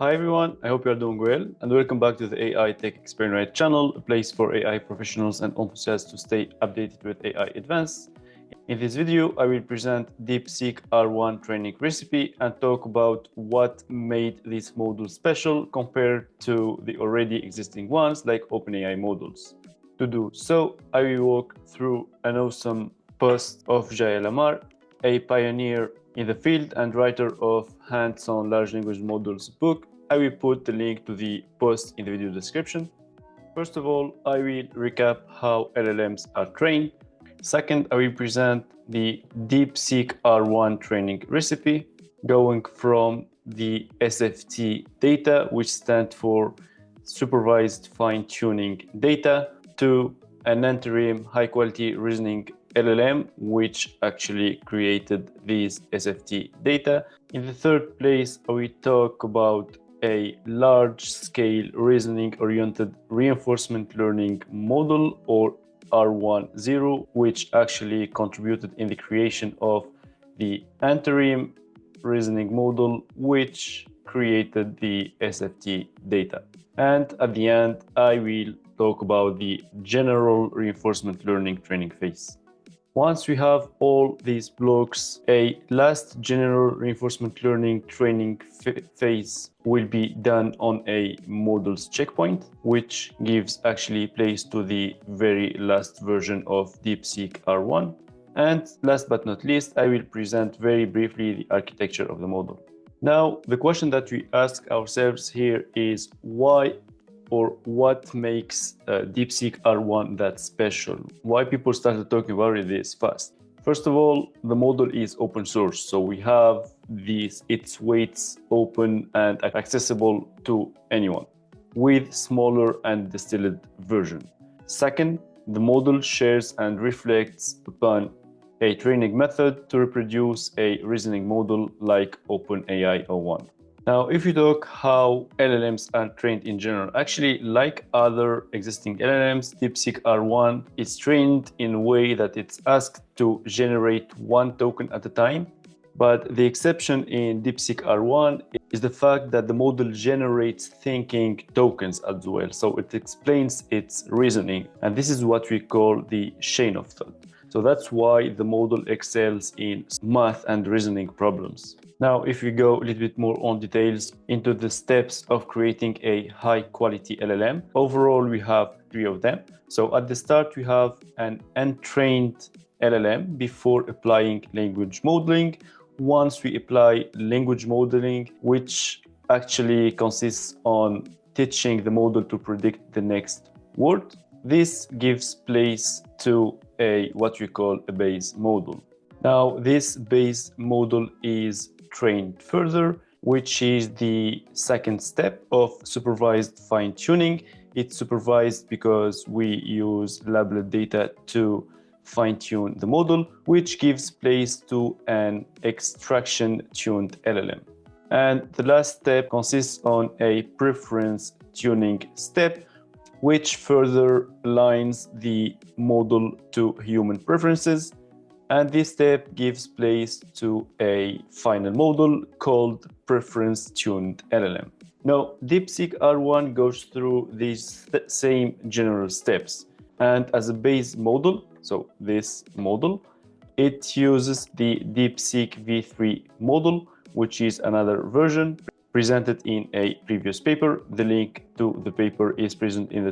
Hi everyone, I hope you are doing well and welcome back to the AI Tech Experiment channel, a place for AI professionals and enthusiasts to stay updated with AI advances. In this video, I will present DeepSeek-R1 training recipe and talk about what made this module special compared to the already existing ones like OpenAI models. To do so, I will walk through an awesome post of Jael Amar, a pioneer in the field and writer of hands-on large language models book. I will put the link to the post in the video description. First of all, I will recap how LLMs are trained. Second, I will present the DeepSeek-R1 training recipe, going from the SFT data, which stands for supervised fine-tuning data, to an interim high-quality reasoning LLM, which actually created these SFT data. In the third place, I will talk about a large-scale reasoning-oriented reinforcement learning model, or R10, which actually contributed in the creation of the interim reasoning model, which created the SFT data. And at the end, I will talk about the general reinforcement learning training phase. Once we have all these blocks, a last general reinforcement learning training phase will be done on a models checkpoint, which gives actually place to the very last version of DeepSeek-R1. And last but not least, I will present very briefly the architecture of the model. Now, the question that we ask ourselves here is why or what makes DeepSeek-R1 that special? Why people started talking about it this fast? First of all, the model is open source, so we have its weights open and accessible to anyone with smaller and distilled version. Second, the model shares and reflects upon a training method to reproduce a reasoning model like OpenAI O1. Now, if you talk how LLMs are trained in general, actually, like other existing LLMs, DeepSeek-R1 is trained in a way that it's asked to generate one token at a time. But the exception in DeepSeek-R1 is the fact that the model generates thinking tokens as well. So it explains its reasoning. And this is what we call the chain of thought. So that's why the model excels in math and reasoning problems. Now, if we go a little bit more on details into the steps of creating a high quality LLM, overall we have 3 of them. So at the start, we have an untrained LLM before applying language modeling. Once we apply language modeling, which actually consists on teaching the model to predict the next word, this gives place to what we call a base model. Now, this base model is trained further, which is the second step of supervised fine-tuning. It's supervised because we use labeled data to fine-tune the model, which gives place to an extraction-tuned LLM. And the last step consists on a preference tuning step, which further aligns the model to human preferences. And this step gives place to a final model called preference-tuned LLM. Now, DeepSeek-R1 goes through these same general steps. And as a base model, so this model, it uses the DeepSeek v3 model, which is another version presented in a previous paper. The link to the paper is present in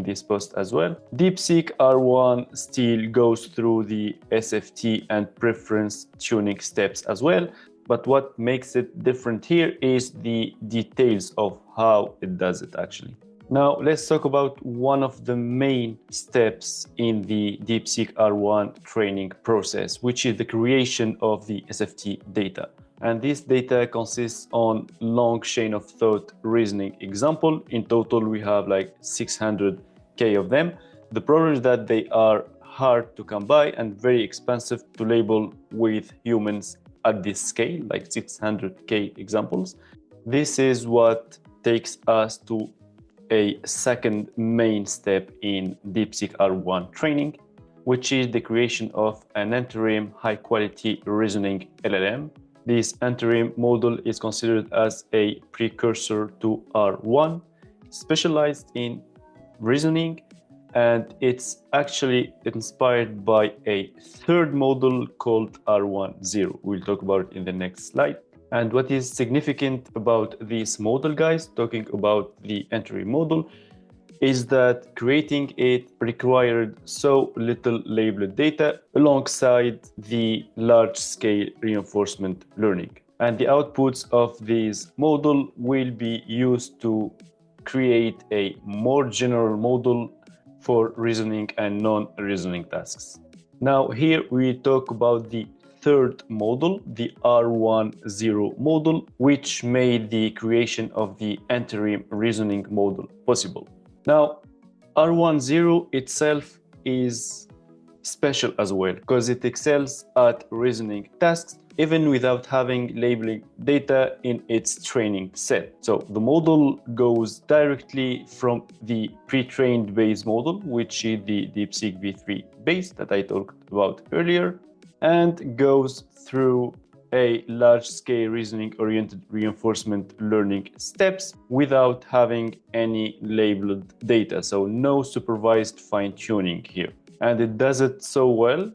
this post as well. DeepSeek-R1 still goes through the SFT and preference tuning steps as well. But what makes it different here is the details of how it does it actually. Now, let's talk about one of the main steps in the DeepSeek-R1 training process, which is the creation of the SFT data. And this data consists on long chain of thought reasoning example. In total, we have like 600K of them. The problem is that they are hard to come by and very expensive to label with humans at this scale, like 600K examples. This is what takes us to a second main step in DeepSeek-R1 training, which is the creation of an interim high-quality reasoning LLM This interim model is considered as a precursor to R1, specialized in reasoning, and it's actually inspired by a third model called R10. We'll talk about it in the next slide. And what is significant about this model, guys, talking about the interim model, is that creating it required so little labeled data alongside the large-scale reinforcement learning. And the outputs of this model will be used to create a more general model for reasoning and non-reasoning tasks. Now here we talk about the third model, the R10 model, which made the creation of the interim reasoning model possible. Now, R10 itself is special as well because it excels at reasoning tasks even without having labeling data in its training set. So the model goes directly from the pre-trained base model, which is the DeepSeek V3 base that I talked about earlier, and goes through a large-scale reasoning-oriented reinforcement learning steps without having any labeled data, so no supervised fine-tuning here. And it does it so well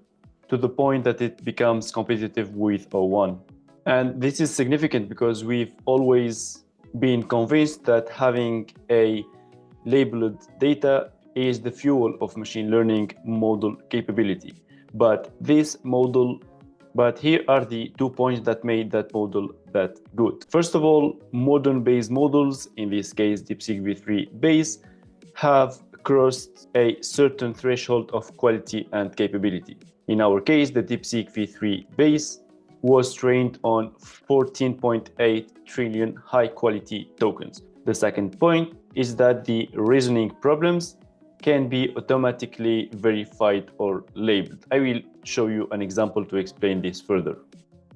to the point that it becomes competitive with O1. And this is significant because we've always been convinced that having a labeled data is the fuel of machine learning model capability. But here are the 2 points that made that model that good. First of all, modern base models, in this case DeepSeek V3 base, have crossed a certain threshold of quality and capability. In our case, the DeepSeek V3 base was trained on 14.8 trillion high-quality tokens. The second point is that the reasoning problems can be automatically verified or labeled. I will show you an example to explain this further.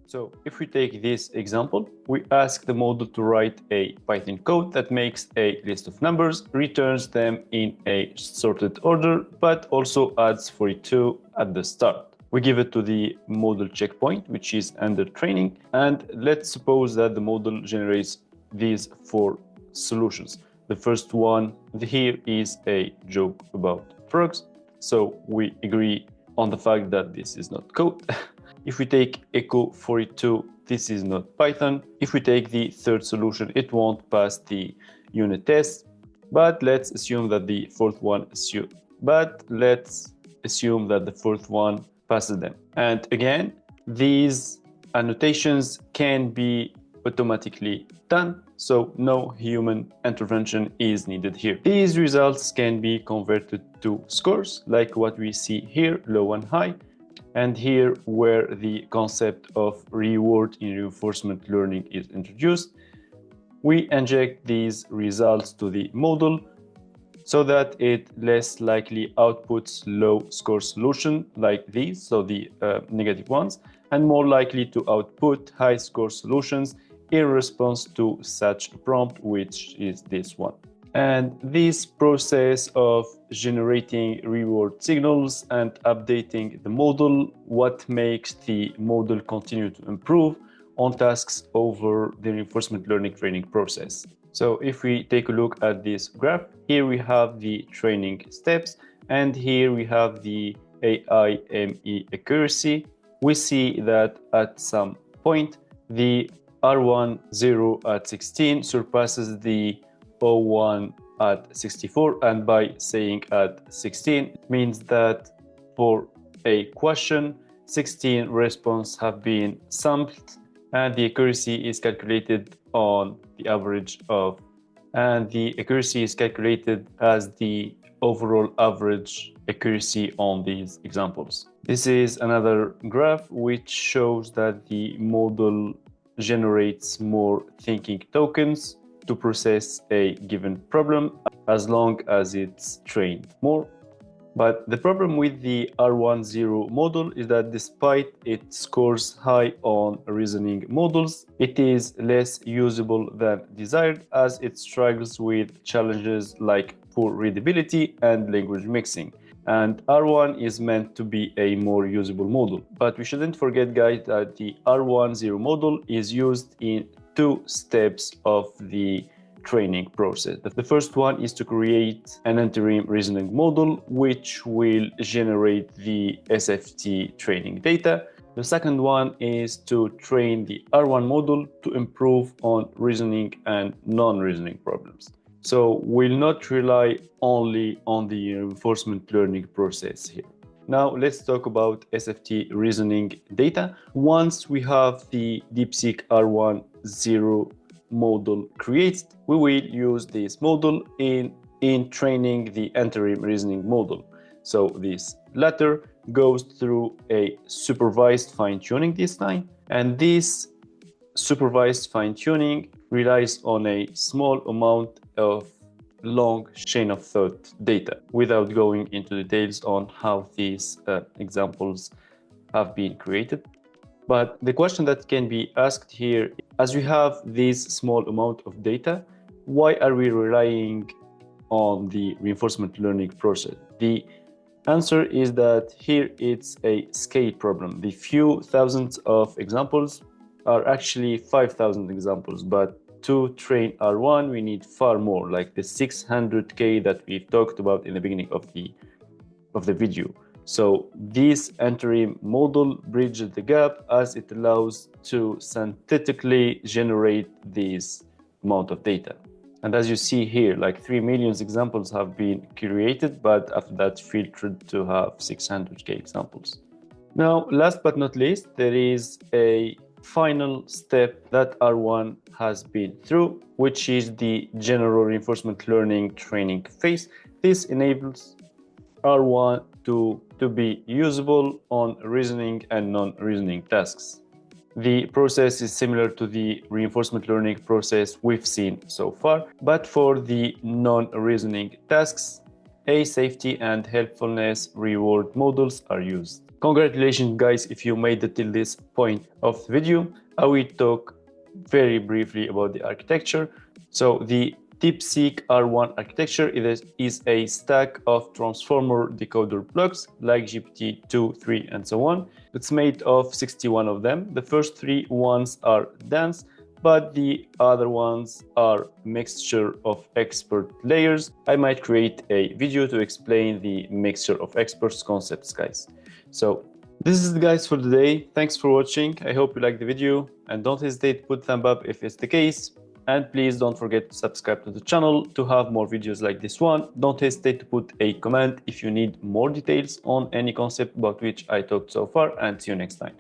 So if we take this example, we ask the model to write a Python code that makes a list of numbers, returns them in a sorted order, but also adds 42 at the start. We give it to the model checkpoint, which is under training, and let's suppose that the model generates these 4 solutions. The first one here is a joke about frogs, so we agree on the fact that this is not code. If we take echo 42, this is not Python. If we take the third solution, it won't pass the unit test, but let's assume that the fourth one passes them. And again, these annotations can be automatically done, so no human intervention is needed here. These results can be converted to scores, like what we see here, low and high, and here where the concept of reward in reinforcement learning is introduced. We inject these results to the model so that it less likely outputs low score solution like these, so the negative ones, and more likely to output high score solutions in response to such a prompt, which is this one. And this process of generating reward signals and updating the model, what makes the model continue to improve on tasks over the reinforcement learning training process. So if we take a look at this graph, here we have the training steps, and here we have the AI-ME accuracy. We see that at some point, the R10 at 16 surpasses the O1 at 64, and by saying at 16 it means that for a question 16 responses have been sampled, and the accuracy is calculated on the average of, and the accuracy is calculated as the overall average accuracy on these examples. This is another graph which shows that the model generates more thinking tokens to process a given problem as long as it's trained more. But the problem with the R10 model is that despite it scores high on reasoning models, it is less usable than desired, as it struggles with challenges like poor readability and language mixing. and R1 is meant to be a more usable model. But we shouldn't forget, guys, that the R1.0 model is used in 2 steps of the training process. The first one is to create an interim reasoning model, which will generate the SFT training data. The second one is to train the R1 model to improve on reasoning and non-reasoning problems. So we'll not rely only on the reinforcement learning process here. Now let's talk about SFT reasoning data. Once we have the DEEPSEEK-R1.0 model created, we will use this model in training the interim reasoning model. So this latter goes through a supervised fine-tuning this time, and this supervised fine-tuning relies on a small amount of long chain of thought data, without going into details on how these examples have been created. But the question that can be asked here, as we have this small amount of data, why are we relying on the reinforcement learning process? The answer is that here it's a scale problem. The few thousands of examples are actually 5,000 examples, but to train R1 we need far more, like the 600K that we've talked about in the beginning of the video. So this interim model bridges the gap, as it allows to synthetically generate this amount of data. And as you see here, like 3 million examples have been created, but after that filtered to have 600K examples. Now, last but not least, there is a final step that R1 has been through, which is the general reinforcement learning training phase. This enables R1 to be usable on reasoning and non-reasoning tasks. The process is similar to the reinforcement learning process we've seen so far, but for the non-reasoning tasks, a safety and helpfulness reward models are used. Congratulations, guys, if you made it till this point of the video. I will talk very briefly about the architecture. So the DEEPSEEK-R1 architecture is a stack of transformer decoder blocks like GPT-2, 3, and so on. It's made of 61 of them. The first 3 ones are dense, but the other ones are mixture of expert layers. I might create a video to explain the mixture of experts concepts, guys. So this is it, guys, for today. Thanks for watching. I hope you liked the video, and don't hesitate to put a thumb up if it's the case. And please don't forget to subscribe to the channel to have more videos like this one. Don't hesitate to put a comment if you need more details on any concept about which I talked so far, and see you next time.